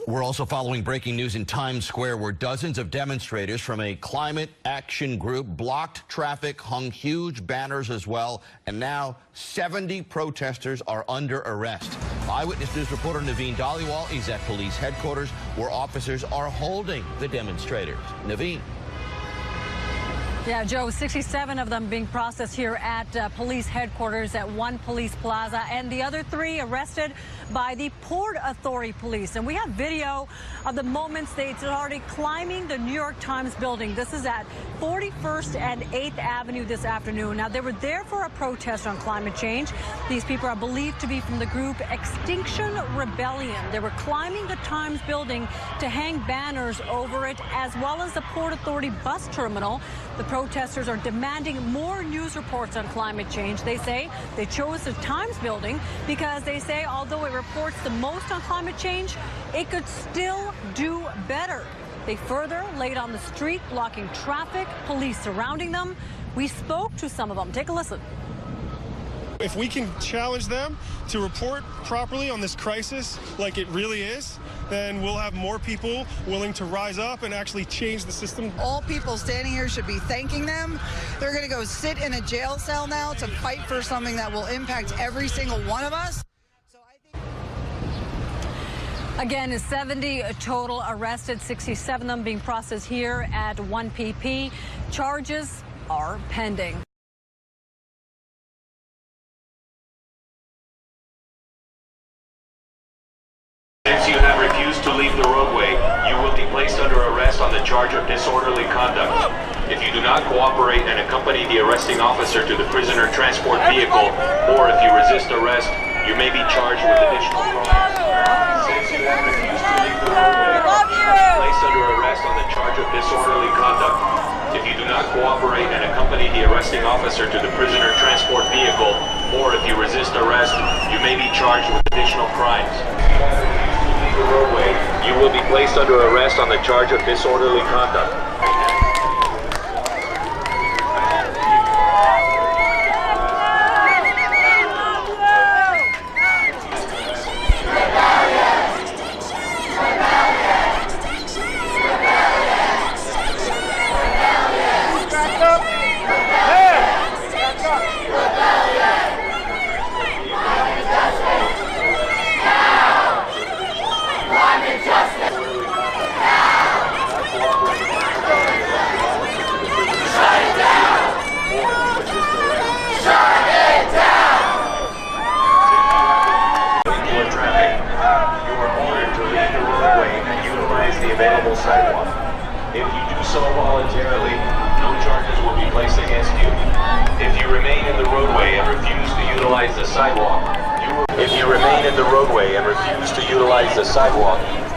We're also following breaking news in Times Square, where dozens of demonstrators from a climate action group blocked traffic, hung huge banners as well, and now 70 protesters are under arrest. Eyewitness News reporter Naveen Dhaliwal is at police headquarters, where officers are holding the demonstrators. Naveen. Yeah, Joe, 67 of them being processed here at police headquarters at one police plaza, and the other 3 arrested by the Port Authority police. And we have video of the moments they started climbing the New York Times building. This is at 41st and 8th Avenue this afternoon. Now, they were there for a protest on climate change. These people are believed to be from the group Extinction Rebellion. They were climbing the Times building to hang banners over it, as well as the Port Authority bus terminal. The protesters are demanding more news reports on climate change. They say they chose the Times building because they say although it reports the most on climate change, it could still do better. They further laid on the street, blocking traffic, police surrounding them. We spoke to some of them. Take a listen. If we can challenge them to report properly on this crisis like it really is, then we'll have more people willing to rise up and actually change the system. All people standing here should be thanking them. They're going to go sit in a jail cell now to fight for something that will impact every single one of us. Again, 70 total arrested, 67 of them being processed here at 1PP. Charges are pending. Since you have refused to leave the roadway, you will be placed under arrest on the charge of disorderly conduct. If you do not cooperate and accompany the arresting officer to the prisoner transport vehicle, or if you resist arrest, you may be charged with additional crimes. Since you have refused to leave the roadway, you will be placed under arrest on the charge of disorderly conduct. If you do not cooperate and accompany the arresting officer to the prisoner transport vehicle, or if you resist arrest, you may be charged with additional crimes. The roadway, you will be placed under arrest on the charge of disorderly conduct. Available sidewalk. If you do so voluntarily, no charges will be placed against you. If you remain in the roadway and refuse to utilize the sidewalk,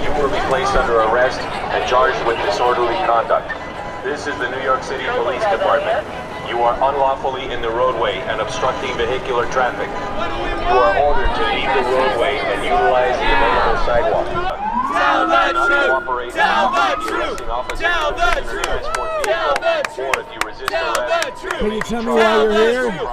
you will be placed under arrest and charged with disorderly conduct. This is the New York City Police Department. You are unlawfully in the roadway and obstructing vehicular traffic. You are ordered to leave the roadway and utilize the available sidewalk. Tell the truth! Tell the truth! Tell the truth! Tell the truth! Tell the truth! Can you tell me why you're here?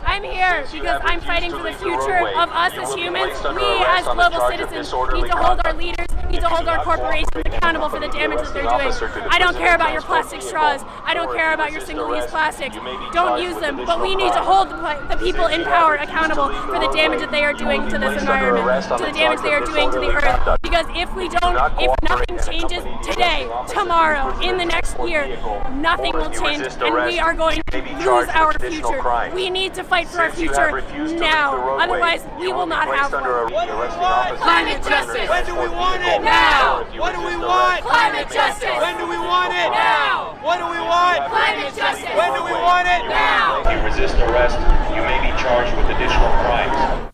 I'm here because I'm fighting for the future of us as humans. We as global citizens need to hold our leaders, need to hold our corporations accountable for the damage that they're doing. I don't care about your plastic straws. I don't care about your single-use plastics. Don't use them. But we need to hold the people in power accountable for the damage that they are doing to this environment, to the damage they are doing to the earth. Because if we don't, if nothing changes today, tomorrow, in the next year, nothing will change, and we are going to lose our future. We need to fight for our future now. Otherwise, we will not have one. What do we want? Climate justice. When do we want it? Now. What do we want? Climate justice. When do we want it? Now. What do we want? Climate justice. When do we want it? Now. If you resist arrest, you may be charged with additional crimes.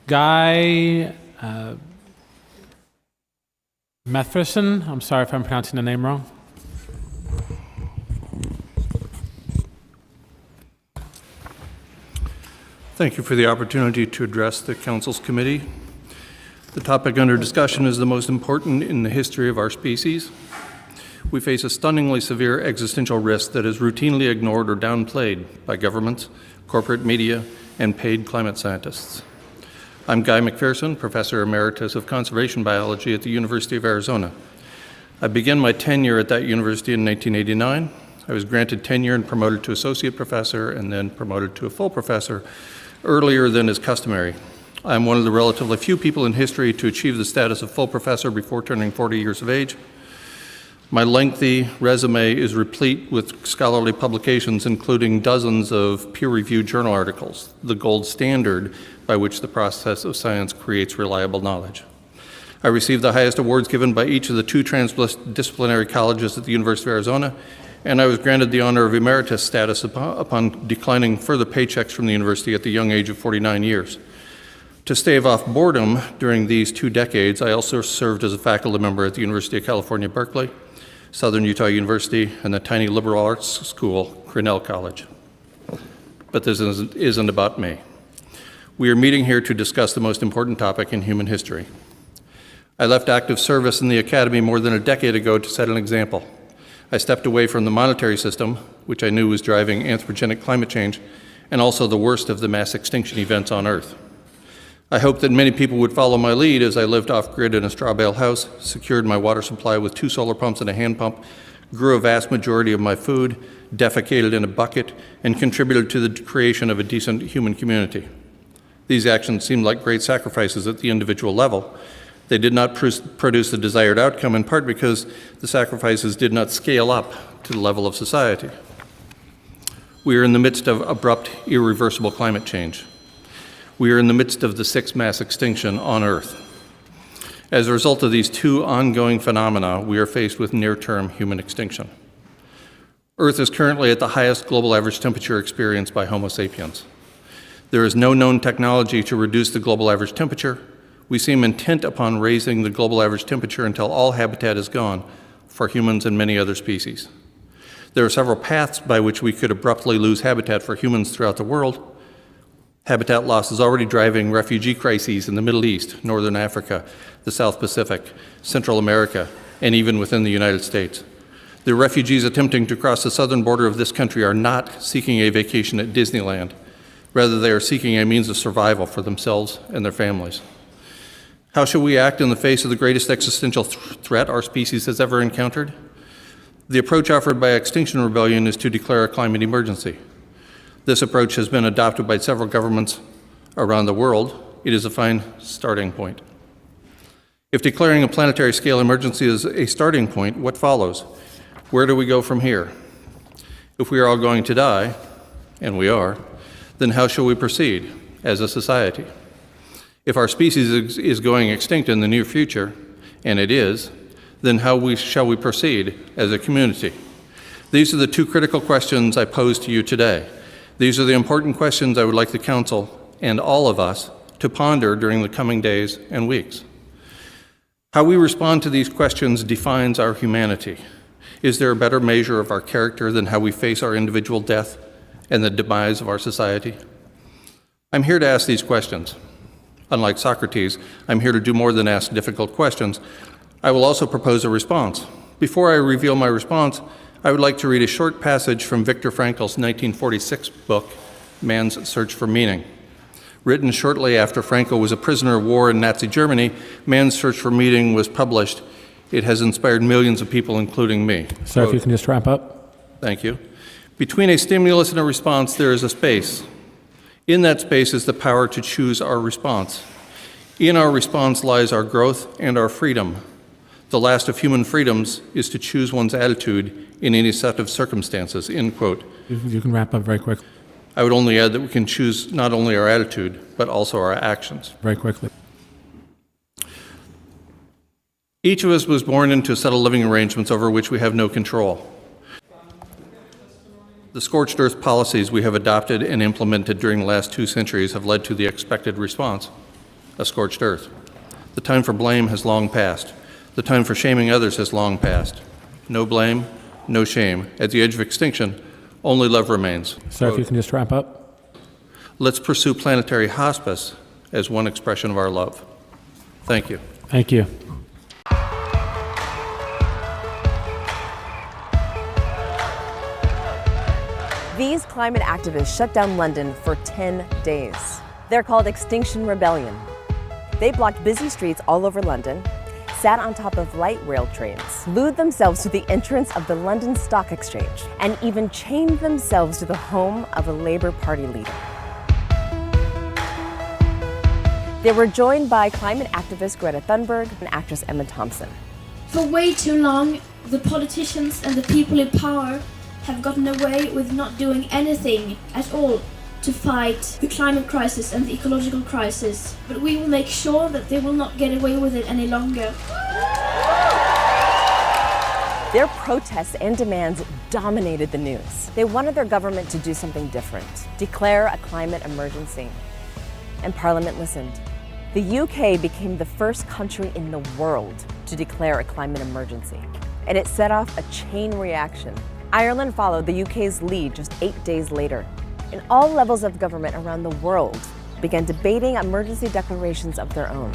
Guy Matheson. I'm sorry if I'm pronouncing the name wrong. Thank you for the opportunity to address the Council's committee. The topic under discussion is the most important in the history of our species. We face a stunningly severe existential risk that is routinely ignored or downplayed by governments, corporate media, and paid climate scientists. I'm Guy McPherson, Professor Emeritus of Conservation Biology at the University of Arizona. I began my tenure at that university in 1989. I was granted tenure and promoted to associate professor and then promoted to a full professor earlier than is customary. I'm one of the relatively few people in history to achieve the status of full professor before turning 40 years of age. My lengthy resume is replete with scholarly publications, including dozens of peer-reviewed journal articles, the gold standard by which the process of science creates reliable knowledge. I received the highest awards given by each of the 2 transdisciplinary colleges at the University of Arizona, and I was granted the honor of emeritus status upon declining further paychecks from the university at the young age of 49 years. To stave off boredom during these 2 decades, I also served as a faculty member at the University of California, Berkeley, Southern Utah University, and the tiny liberal arts school, Grinnell College. But this isn't about me. We are meeting here to discuss the most important topic in human history. I left active service in the academy more than a decade ago to set an example. I stepped away from the monetary system, which I knew was driving anthropogenic climate change, and also the worst of the mass extinction events on Earth. I hope that many people would follow my lead as I lived off-grid in a straw bale house, secured my water supply with 2 solar pumps and a hand pump, grew a vast majority of my food, defecated in a bucket, and contributed to the creation of a decent human community. These actions seemed like great sacrifices at the individual level. They did not produce the desired outcome, in part because the sacrifices did not scale up to the level of society. We are in the midst of abrupt, irreversible climate change. We are in the midst of the 6th mass extinction on Earth. As a result of these 2 ongoing phenomena, we are faced with near-term human extinction. Earth is currently at the highest global average temperature experienced by Homo sapiens. There is no known technology to reduce the global average temperature. We seem intent upon raising the global average temperature until all habitat is gone for humans and many other species. There are several paths by which we could abruptly lose habitat for humans throughout the world. Habitat loss is already driving refugee crises in the Middle East, Northern Africa, the South Pacific, Central America, and even within the United States. The refugees attempting to cross the southern border of this country are not seeking a vacation at Disneyland. Rather, they are seeking a means of survival for themselves and their families. How should we act in the face of the greatest existential threat our species has ever encountered? The approach offered by Extinction Rebellion is to declare a climate emergency. This approach has been adopted by several governments around the world. It is a fine starting point. If declaring a planetary scale emergency is a starting point, what follows? Where do we go from here? If we are all going to die, and we are, then how shall we proceed as a society? If our species is going extinct in the near future, and it is, then how shall we proceed as a community? These are the 2 critical questions I pose to you today. These are the important questions I would like the Council and all of us to ponder during the coming days and weeks. How we respond to these questions defines our humanity. Is there a better measure of our character than how we face our individual death and the demise of our society? I'm here to ask these questions. Unlike Socrates, I'm here to do more than ask difficult questions. I will also propose a response. Before I reveal my response, I would like to read a short passage from Viktor Frankl's 1946 book, Man's Search for Meaning. Written shortly after Frankl was a prisoner of war in Nazi Germany, Man's Search for Meaning was published. It has inspired millions of people, including me. Sir, if you can just wrap up. Thank you. Between a stimulus and a response, there is a space. In that space is the power to choose our response. In our response lies our growth and our freedom. The last of human freedoms is to choose one's attitude in any set of circumstances, end quote. You can wrap up very quickly. I would only add that we can choose not only our attitude, but also our actions. Very quickly. Each of us was born into a set of living arrangements over which we have no control. The scorched earth policies we have adopted and implemented during the last 2 centuries have led to the expected response. a scorched earth. The time for blame has long passed. The time for shaming others has long passed. No blame, no shame. At the edge of extinction, only love remains. Sir, if you can just wrap up. Let's pursue planetary hospice as one expression of our love. Thank you. Thank you. These climate activists shut down London for 10 days. They're called Extinction Rebellion. They blocked busy streets all over London, sat on top of light rail trains, glued themselves to the entrance of the London Stock Exchange, and even chained themselves to the home of a Labour Party leader. They were joined by climate activist Greta Thunberg and actress Emma Thompson. For way too long, the politicians and the people in power have gotten away with not doing anything at all to fight the climate crisis and the ecological crisis, but we will make sure that they will not get away with it any longer. Their protests and demands dominated the news. They wanted their government to do something different, declare a climate emergency. And Parliament listened. The UK became the first country in the world to declare a climate emergency, and it set off a chain reaction. Ireland followed the UK's lead just 8 days later. And all levels of government around the world began debating emergency declarations of their own.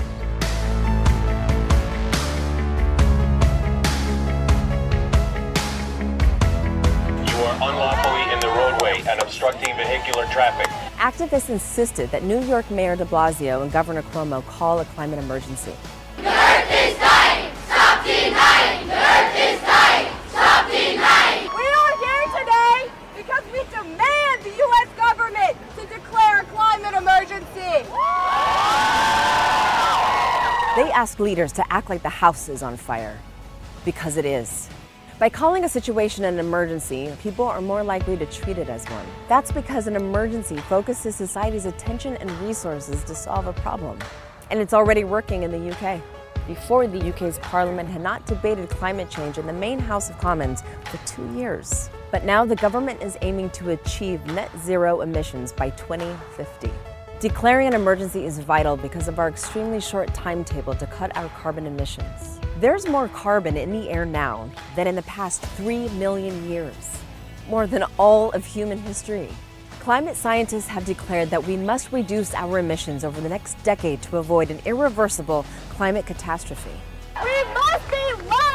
You are unlawfully in the roadway and obstructing vehicular traffic. Activists insisted that New York Mayor de Blasio and Governor Cuomo call a climate emergency. The earth is dying! Stop denying! The earth is dying! Stop denying! We are here today because we demand the U.S. government to declare a climate emergency. They asked leaders to act like the house is on fire, because it is. By calling a situation an emergency, people are more likely to treat it as one. That's because an emergency focuses society's attention and resources to solve a problem. And it's already working in the UK. Before, the UK's Parliament had not debated climate change in the main House of Commons for 2 years. But now the government is aiming to achieve net zero emissions by 2050. Declaring an emergency is vital because of our extremely short timetable to cut our carbon emissions. There's more carbon in the air now than in the past 3 million years, more than all of human history. Climate scientists have declared that we must reduce our emissions over the next decade to avoid an irreversible climate catastrophe. We must be one!